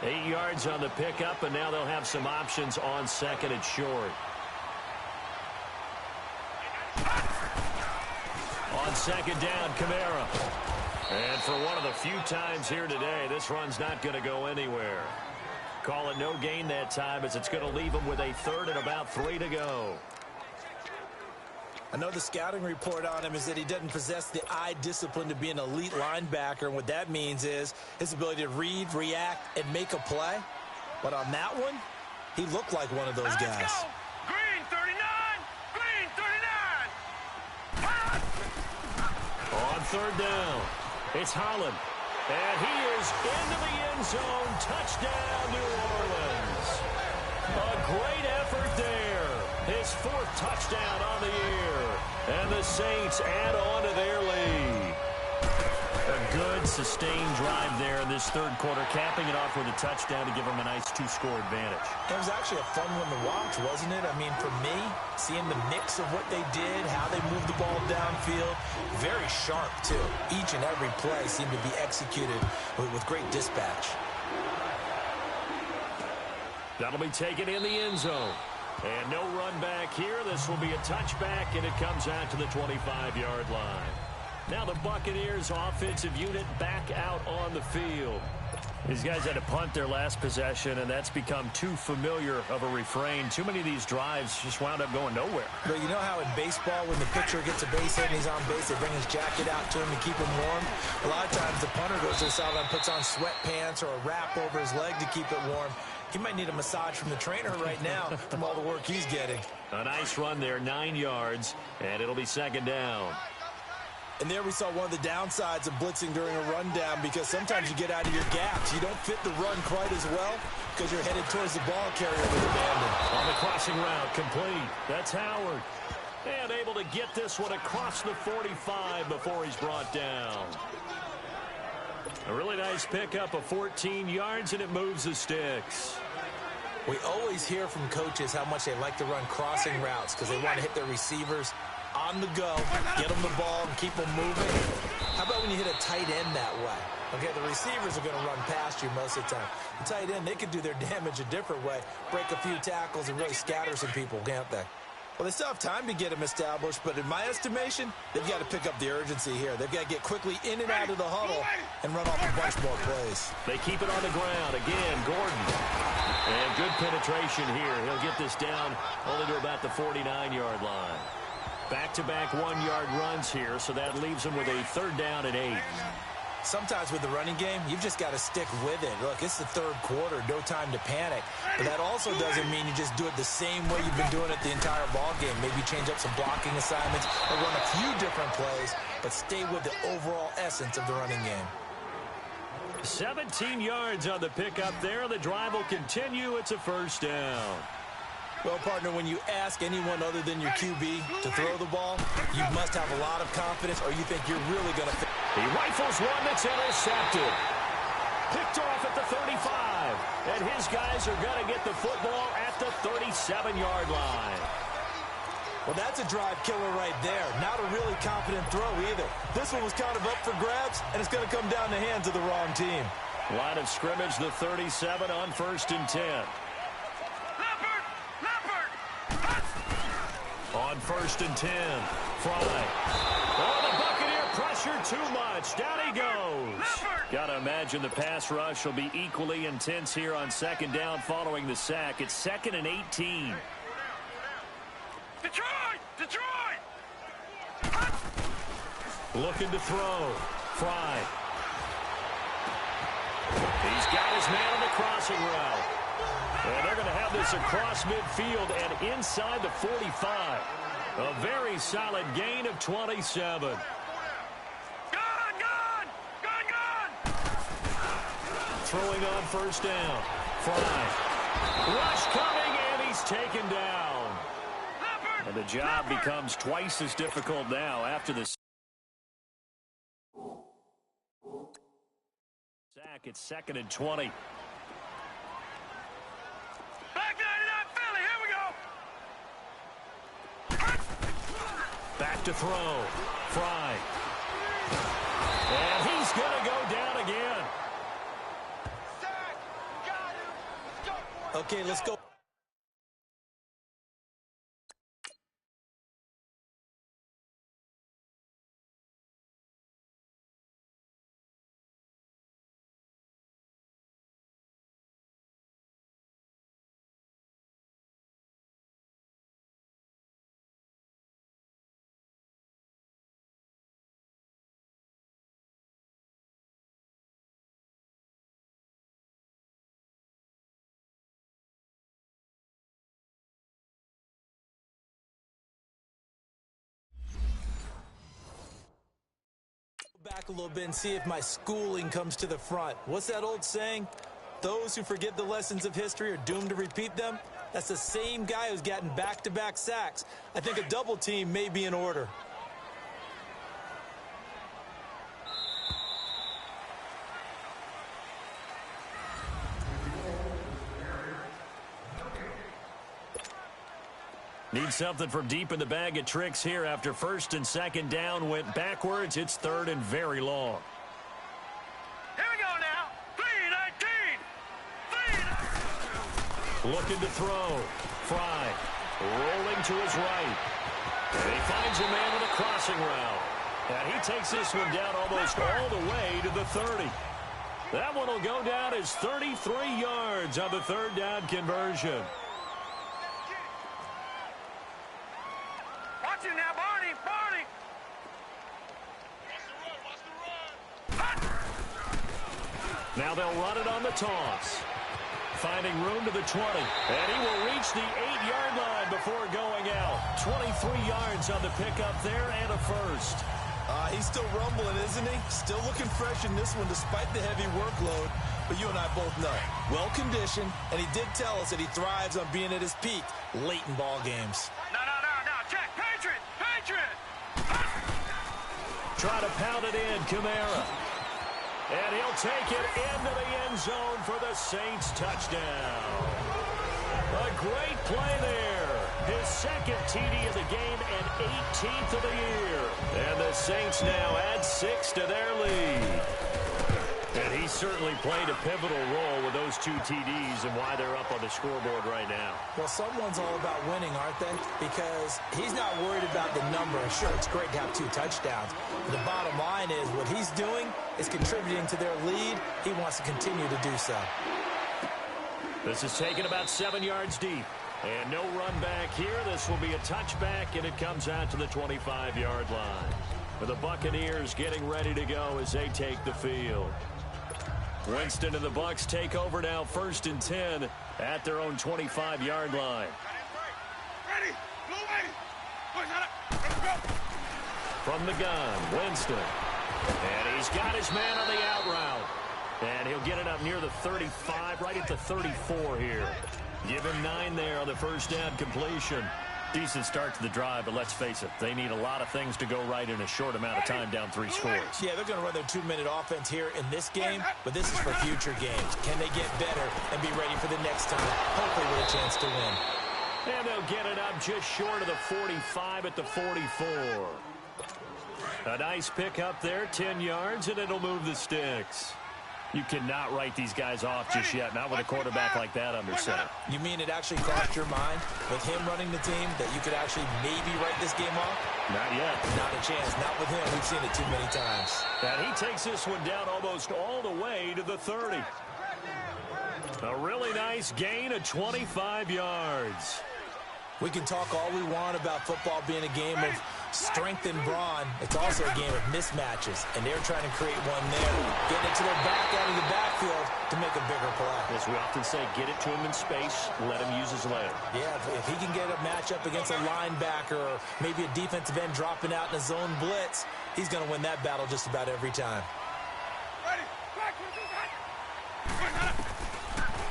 8 yards on the pickup, and now they'll have some options on 2nd and short. On 2nd down, Kamara. And for one of the few times here today, this run's not going to go anywhere. Call it no gain that time, as it's going to leave him with a 3rd and about 3 to go. I know the scouting report on him is that he doesn't possess the eye discipline to be an elite linebacker, and what that means is his ability to read, react, and make a play. But on that one, he looked like one of those guys. Let's go. Green 39. Green 39. On 3rd down, it's Holland. And he is into the end zone. Touchdown, New Orleans. A great effort there. His 4th touchdown on the year. And the Saints add on to their lead. A good, sustained drive there in this 3rd quarter, capping it off with a touchdown to give them a nice 2-score advantage. It was actually a fun one to watch, wasn't it? I mean, for me, seeing the mix of what they did, how they moved the ball downfield, very sharp, too. Each and every play seemed to be executed with great dispatch. That'll be taken in the end zone. And no run back here. This will be a touchback, and it comes out to the 25-yard line. Now the Buccaneers offensive unit back out on the field. These guys had to punt their last possession, and that's become too familiar of a refrain. Too many of these drives just wound up going nowhere. But you know how in baseball, when the pitcher gets a base hit and he's on base, they bring his jacket out to him to keep him warm? A lot of times the punter goes to the sideline, puts on sweatpants or a wrap over his leg to keep it warm. He might need a massage from the trainer right now from all the work he's getting. A nice run there, 9 yards, and it'll be 2nd down. And there we saw one of the downsides of blitzing during a rundown, because sometimes you get out of your gaps. You don't fit the run quite as well because you're headed towards the ball carrier with abandon. On the crossing route, complete. That's Howard. And able to get this one across the 45 before he's brought down. A really nice pickup of 14 yards, and it moves the sticks. We always hear from coaches how much they like to run crossing routes because they want to hit their receivers on the go, get them the ball, and keep them moving. How about when you hit a tight end that way? Okay, the receivers are going to run past you most of the time. The tight end, they can do their damage a different way, break a few tackles, and really scatter some people, can't they? Well, they still have time to get them established, but in my estimation, they've got to pick up the urgency here. They've got to get quickly in and out of the huddle and run off a bunch more plays. They keep it on the ground. Again, Gordon. And good penetration here. He'll get this down only to about the 49-yard line. Back-to-back 1-yard runs here, so that leaves them with a 3rd down and 8. Sometimes with the running game, you've just got to stick with it. Look, it's the 3rd quarter, no time to panic. But that also doesn't mean you just do it the same way you've been doing it the entire ball game. Maybe change up some blocking assignments or run a few different plays, but stay with the overall essence of the running game. 17 yards on the pickup there. The drive will continue. It's a 1st down. Well, partner, when you ask anyone other than your QB to throw the ball, you must have a lot of confidence, or you think you're really going to He rifles one that's intercepted. Picked off at the 35. And his guys are going to get the football at the 37-yard line. Well, that's a drive killer right there. Not a really confident throw either. This one was kind of up for grabs, and it's going to come down the hands of the wrong team. Line of scrimmage, the 37 on 1st and 10. On 1st and 10, Fry. Oh, the Buccaneer pressure too much. Down he goes. Got to imagine the pass rush will be equally intense here on 2nd down following the sack. It's 2nd and 18. Detroit! Looking to throw. Fry. He's got his man on the crossing route. And they're going to have this across midfield and inside the 45. A very solid gain of 27. Throwing on 1st down. Fry. Rush coming, and he's taken down. And the job becomes twice as difficult now after the sack. It's 2nd and 20. Back 99 Philly, here we go. Back to throw. Fry. And he's going to go down again. Okay, let's go. Back a little bit and see if my schooling comes to the front. What's that old saying? Those who forget the lessons of history are doomed to repeat them. That's the same guy who's gotten back-to-back sacks. I think a double team may be in order. Need something from deep in the bag of tricks here after 1st and 2nd down went backwards. It's 3rd and very long. Here we go now. 3-19. Looking to throw. Fry. Rolling to his right. And he finds a man with a crossing route. And he takes this one down almost all the way to the 30. That one will go down as 33 yards on the 3rd down conversion. Watch it now, Barney. Now they'll run it on the toss. Finding room to the 20. And he will reach the 8-yard line before going out. 23 yards on the pickup there and a first. He's still rumbling, isn't he? Still looking fresh in this one despite the heavy workload. But you and I both know, well-conditioned, and he did tell us that he thrives on being at his peak late in ball games. No. Check. Patriot. Try to pound it in, Kamara. And he'll take it into the end zone for the Saints touchdown. A great play there. His 2nd TD of the game and 18th of the year. And the Saints now add 6 to their lead. And he certainly played a pivotal role with those 2 TDs and why they're up on the scoreboard right now. Well, someone's all about winning, aren't they? Because he's not worried about the number. Sure, it's great to have 2 touchdowns. But the bottom line is what he's doing is contributing to their lead. He wants to continue to do so. This is taken about 7 yards deep. And no run back here. This will be a touchback, and it comes out to the 25-yard line. The Buccaneers getting ready to go as they take the field. Winston and the Bucs take over now, 1st and 10 at their own 25-yard line. Ready. Blue lady. From the gun, Winston. And he's got his man on the out route. And he'll get it up near the 35, right at the 34 here. Give him 9 there on the 1st down completion. Decent start to the drive, but let's face it, they need a lot of things to go right in a short amount of time down 3 scores. Yeah, they're going to run their 2-minute offense here in this game, but this is for future games. Can they get better and be ready for the next time, hopefully with a chance to win? And they'll get it up just short of the 45 at the 44. A nice pick up there, 10 yards, and it'll move the sticks. You cannot write these guys off just yet, not with a quarterback like that under center. You mean it actually crossed your mind with him running the team that you could actually maybe write this game off? Not yet. Not a chance. Not with him. We've seen it too many times. And he takes this one down almost all the way to the 30. A really nice gain of 25 yards. We can talk all we want about football being a game of strength and brawn. It's also a game of mismatches, and they're trying to create one there, getting it to their back out of the backfield to make a bigger play. As we often say, get it to him in space, let him use his leg. Yeah, if he can get a matchup against a linebacker or maybe a defensive end dropping out in a zone blitz, he's going to win that battle just about every time.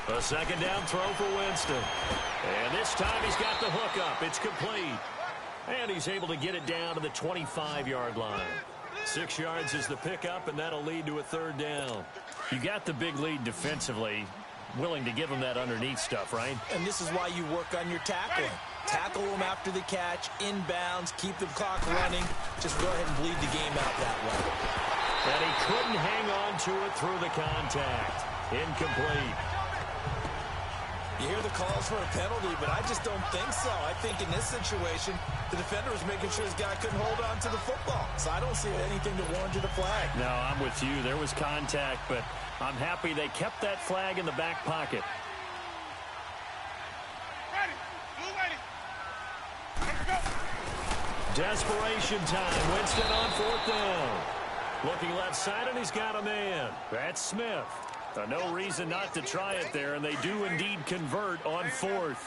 A second down throw for Winston. And this time he's got the hook up. It's complete. And he's able to get it down to the 25-yard line. 6 yards is the pickup, and that'll lead to a 3rd down. You got the big lead defensively, willing to give them that underneath stuff, right? And this is why you work on your tackling. Tackle them after the catch, inbounds, keep the clock running. Just go ahead and bleed the game out that way. And he couldn't hang on to it through the contact. Incomplete. You hear the calls for a penalty, but I just don't think so. I think in this situation, the defender was making sure his guy couldn't hold on to the football. So I don't see anything to warrant a flag. No, I'm with you. There was contact, but I'm happy they kept that flag in the back pocket. Desperation time. Winston on 4th down. Looking left side, and he's got a man. That's Smith. No reason not to try it there, and they do indeed convert on 4th.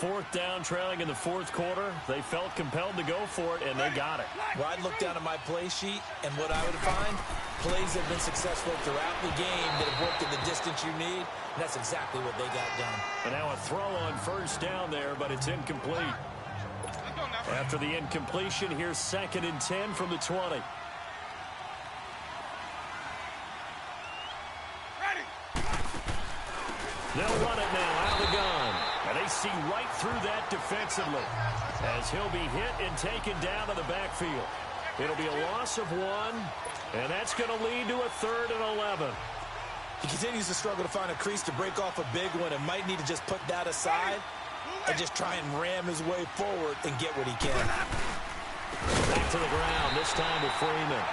4th down, trailing in the 4th quarter. They felt compelled to go for it, and they got it. Well, I'd look down at my play sheet, and what I would find, plays that have been successful throughout the game that have worked at the distance you need, and that's exactly what they got done. And now a throw on 1st down there, but it's incomplete. After the incompletion, here's 2nd and 10 from the 20. They'll run it now out of the gun. And they see right through that defensively as he'll be hit and taken down to the backfield. It'll be a loss of 1, and that's going to lead to a 3rd and 11. He continues to struggle to find a crease to break off a big one and might need to just put that aside and just try and ram his way forward and get what he can. Back to the ground, this time with Freeman.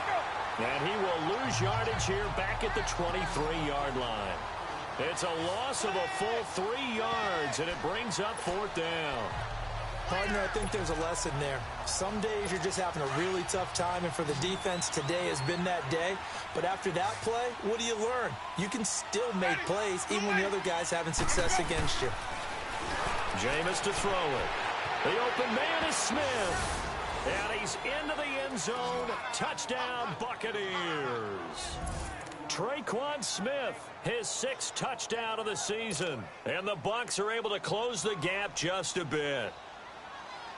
And he will lose yardage here back at the 23-yard line. It's a loss of a full 3 yards, and it brings up 4th down. Partner, I think there's a lesson there. Some days you're just having a really tough time, and for the defense, today has been that day. But after that play, what do you learn? You can still make plays even when the other guy's having success against you. Jameis to throw it. The open man is Smith. And he's into the end zone. Touchdown, Buccaneers. Traquan Smith, his 6th touchdown of the season. And the Bucs are able to close the gap just a bit.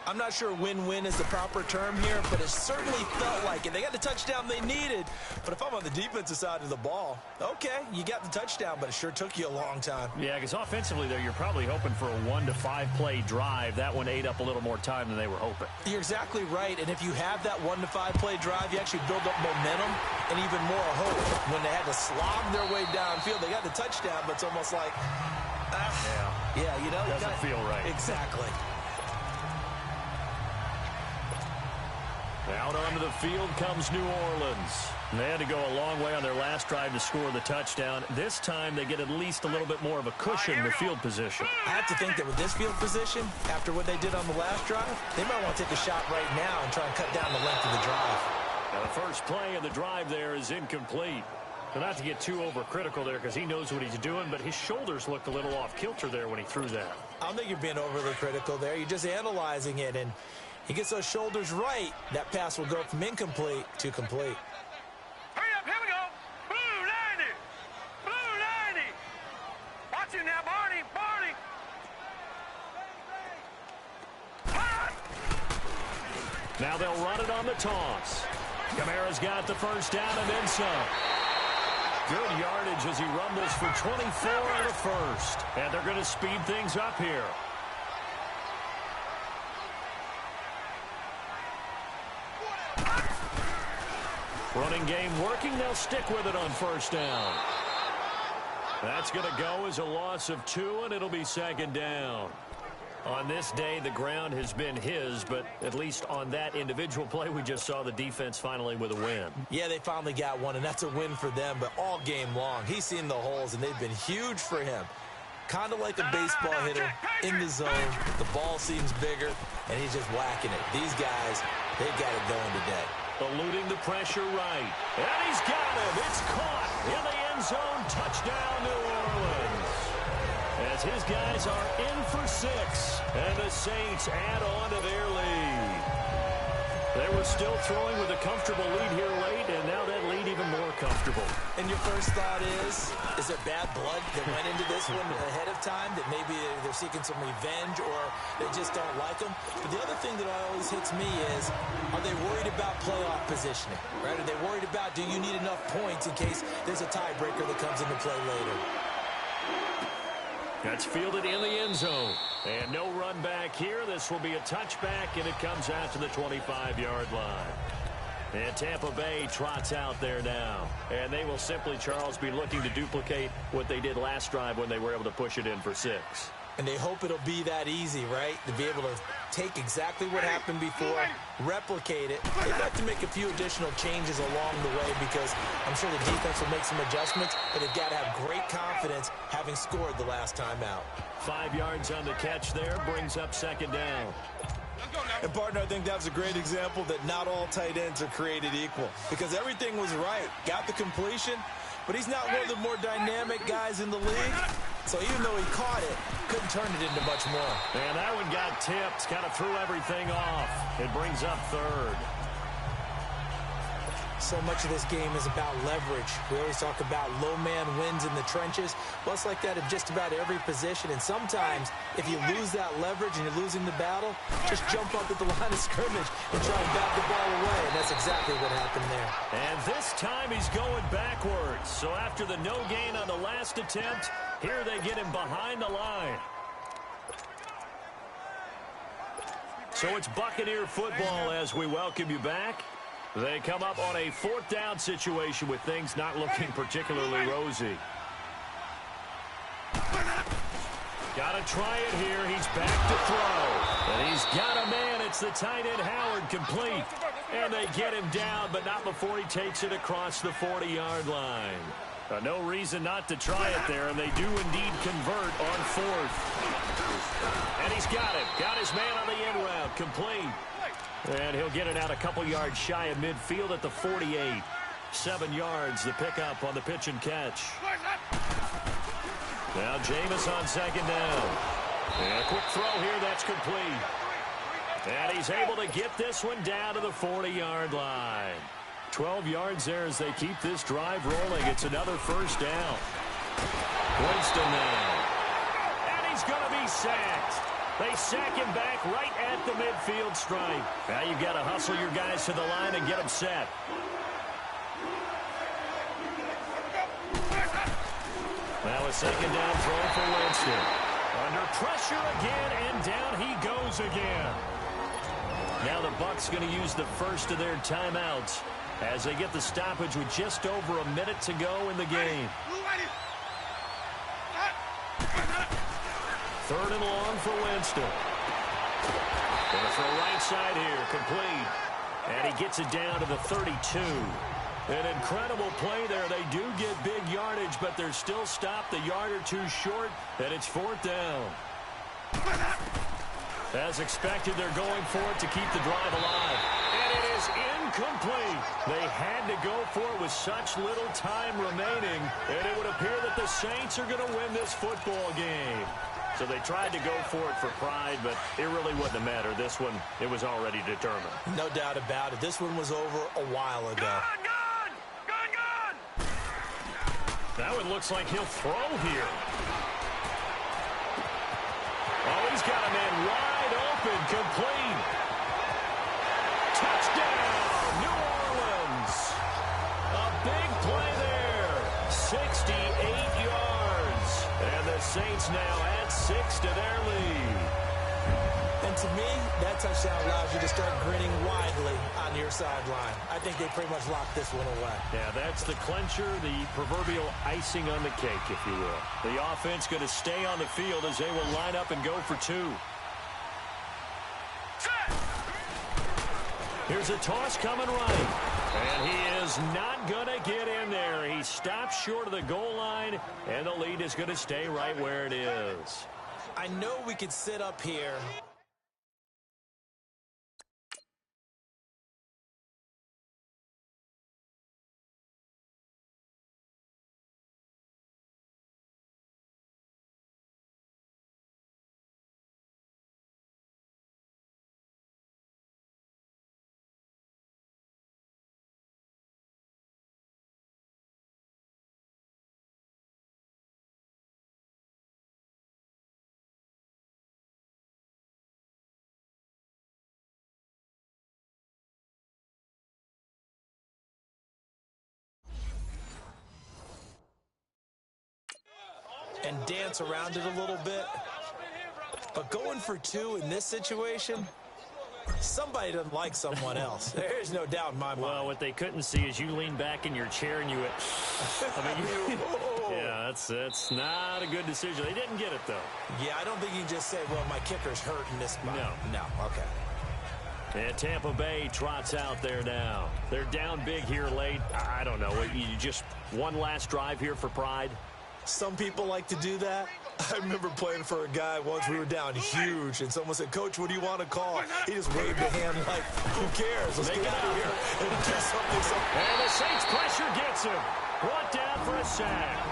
I'm not sure win-win is the proper term here, but it certainly felt like it. They got the touchdown they needed, but if I'm on the defensive side of the ball, okay, you got the touchdown, but it sure took you a long time. Yeah, because offensively there, you're probably hoping for a 1 to 5 play drive. That one ate up a little more time than they were hoping. You're exactly right, and if you have that 1 to 5 play drive, you actually build up momentum and even more hope. When they had to slog their way downfield, they got the touchdown, but it's almost like, yeah, you know, doesn't feel right. Exactly. Out onto the field comes New Orleans. They had to go a long way on their last drive to score the touchdown. This time they get at least a little bit more of a cushion with field position. I have to think that with this field position, after what they did on the last drive, they might want to take a shot right now and try and cut down the length of the drive. Now the first play of the drive there is incomplete. So not to get too overcritical there because he knows what he's doing, but his shoulders looked a little off kilter there when he threw that. I don't think you're being overly critical there. You're just analyzing it, and he gets those shoulders right. That pass will go from incomplete to complete. Hurry up, here we go. Blue 90. Blue 90. Watch it now, Barney. Barney. Now they'll run it on the toss. Kamara's got the first down and then some. Good yardage as he rumbles for 24 and a first. And they're going to speed things up here. Running game working. They'll stick with it on first down. That's going to go as a loss of 2, and it'll be second down. On this day, the ground has been his, but at least on that individual play, we just saw the defense finally with a win. Yeah, they finally got one, and that's a win for them, but all game long, he's seen the holes, and they've been huge for him. Kind of like a baseball hitter in the zone. The ball seems bigger, and he's just whacking it. These guys, they got it going today. Eluding the pressure right. And he's got him. It's caught in the end zone. Touchdown, New Orleans. As his guys are in for 6. And the Saints add on to their lead. They were still throwing with a comfortable lead here late, and now that lead even more comfortable. And your first thought is there bad blood that went into this one ahead of time, that maybe they're seeking some revenge or they just don't like them? But the other thing that always hits me is, are they worried about playoff positioning? Right? Are they worried about, do you need enough points in case there's a tiebreaker that comes into play later? That's fielded in the end zone. And no run back here. This will be a touchback, and it comes out to the 25-yard line. And Tampa Bay trots out there now. And they will simply, Charles, be looking to duplicate what they did last drive when they were able to push it in for 6. And they hope it'll be that easy, right? To be able to take exactly what happened before, replicate it. They'd like to make a few additional changes along the way because I'm sure the defense will make some adjustments, but they've got to have great confidence having scored the last time out. 5 yards on the catch there, brings up second down. And, partner, I think that was a great example that not all tight ends are created equal because everything was right. Got the completion, but he's not one of the more dynamic guys in the league. So even though he caught it, couldn't turn it into much more. And that one got tipped, kind of threw everything off. It brings up third. So much of this game is about leverage. We always talk about low man wins in the trenches. Well, it's like that in just about every position. And sometimes, if you lose that leverage and you're losing the battle, just jump up at the line of scrimmage and try and bat the ball away. And that's exactly what happened there. And this time he's going backwards. So after the no gain on the last attempt, here they get him behind the line. So it's Buccaneer football as we welcome you back. They come up on a 4th down situation with things not looking particularly rosy. Got to try it here. He's back to throw. And he's got a man. It's the tight end Howard, complete. And they get him down, but not before he takes it across the 40-yard line. No reason not to try it there, and they do indeed convert on 4th. And he's got it. Got his man on the end route, complete. And he'll get it out a couple yards shy of midfield at the 48. 7 yards, the pickup on the pitch and catch. Now Jameis on second down. And a quick throw here, that's complete. And he's able to get this one down to the 40-yard line. 12 yards there as they keep this drive rolling. It's another first down. Winston now. And he's going to be sacked. They sack him back right at the midfield stripe. Now you've got to hustle your guys to the line and get them set. Now a second down throw for Winston. Under pressure again, and down he goes again. Now the Bucs going to use the first of their timeouts as they get the stoppage with just over a minute to go in the game. 3rd and long for Winston. Going to throw right side here, complete. And he gets it down to the 32. An incredible play there. They do get big yardage, but they're still stopped a yard or two short, and it's 4th down. As expected, they're going for it to keep the drive alive. And it is incomplete. They had to go for it with such little time remaining, and it would appear that the Saints are going to win this football game. So they tried to go for it for pride, but it really wouldn't have mattered. This one, it was already determined. No doubt about it. This one was over a while ago. Gone! Now it looks like he'll throw here. Oh, he's got a man wide open, complete. And to me, that touchdown allows you to start grinning widely on your sideline. I think they pretty much locked this one away. Yeah, that's the clincher, the proverbial icing on the cake, if you will. The offense going to stay on the field as they will line up and go for two. Here's a toss coming right. And he is not going to get in there. He stops short of the goal line, and the lead is going to stay right where it is. I know we could sit up here. And dance around it a little bit. But going for two in this situation, somebody doesn't like someone else. There's no doubt in my mind. Well, what they couldn't see is you lean back in your chair and you went, yeah, that's not a good decision. They didn't get it, though. Yeah, I don't think you can just say, well, my kicker's hurt in this spot. No, okay. And Tampa Bay trots out there now. They're down big here late. I don't know. You just one last drive here for pride? Some people like to do that. I remember playing for a guy once. We were down huge, and someone said, "Coach, what do you want to call?" He just waved a hand like, who cares? Let's get out of here and do something. And the Saints pressure gets him. Brought down for a sack.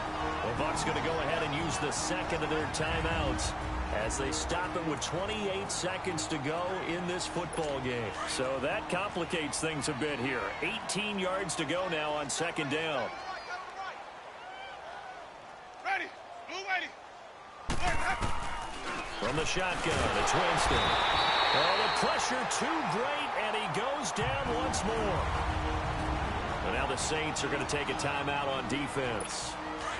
The Bucs going to go ahead and use the second of their timeouts as they stop it with 28 seconds to go in this football game. So that complicates things a bit here. 18 yards to go now on second down. Ready. Blue ready. From the shotgun, it's Winston. Oh, the pressure too great, and he goes down once more. And now the Saints are going to take a timeout on defense.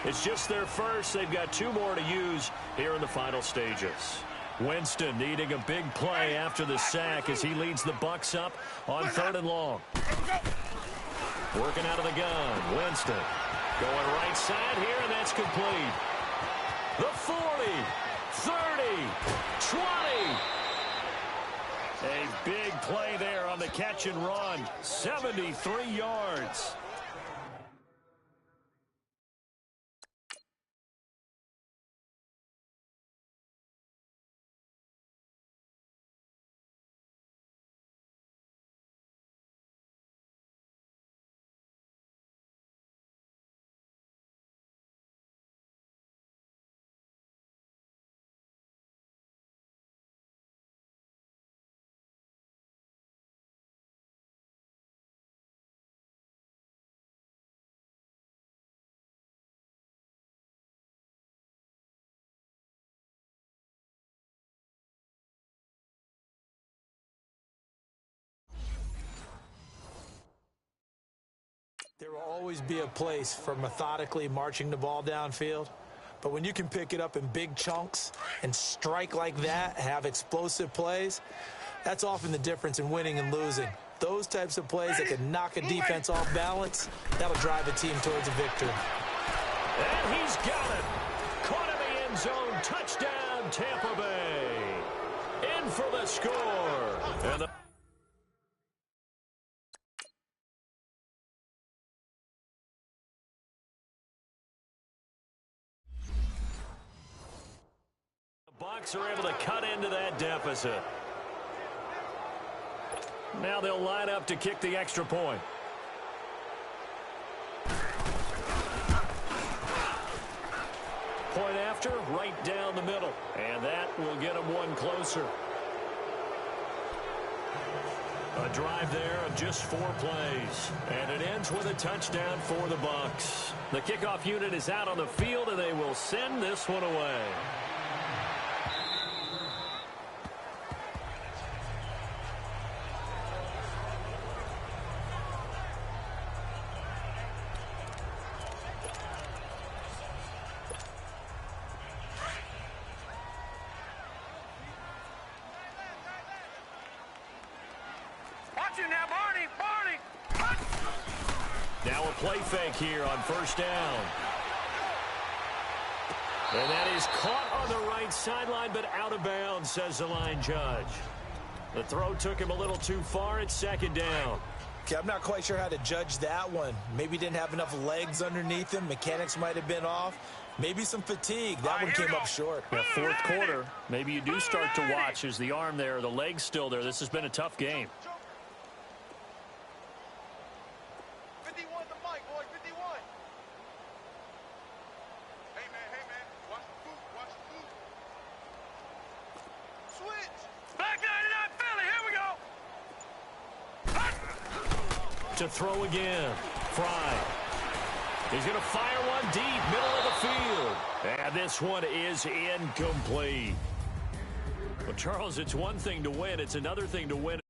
It's just their first. They've got two more to use here in the final stages. Winston needing a big play after the sack as he leads the Bucs up on 3rd and long. Working out of the gun, Winston. Going right side here, and that's complete. The 40, 30, 20. A big play there on the catch and run. 73 yards. There will always be a place for methodically marching the ball downfield. But when you can pick it up in big chunks and strike like that, have explosive plays, that's often the difference in winning and losing. Those types of plays that can knock a defense off balance, that'll drive a team towards a victory. And he's got it. Caught in the end zone. Touchdown, Tampa Bay. In for the score. And the Bucs are able to cut into that deficit. Now they'll line up to kick the extra point. Point after, right down the middle. And that will get them one closer. A drive there of just 4 plays. And it ends with a touchdown for the Bucs. The kickoff unit is out on the field, and they will send this one away. Watch it now, Barney. Barney. Now a play fake here on first down. And that is caught on the right sideline, but out of bounds, says the line judge. The throw took him a little too far. It's second down. Okay, I'm not quite sure how to judge that one. Maybe didn't have enough legs underneath him. Mechanics might have been off. Maybe some fatigue. That one came up short. Yeah, fourth quarter, maybe you do start to watch. Is the arm there, the leg's still there? This has been a tough game. 51 the mic, boy, 51. Hey, man, watch the boot, Switch. Black 99 Philly, here we go. To throw again. Fry. He's going to fire one deep, middle of the field. And this one is incomplete. Well, Charles, it's one thing to win. It's another thing to win.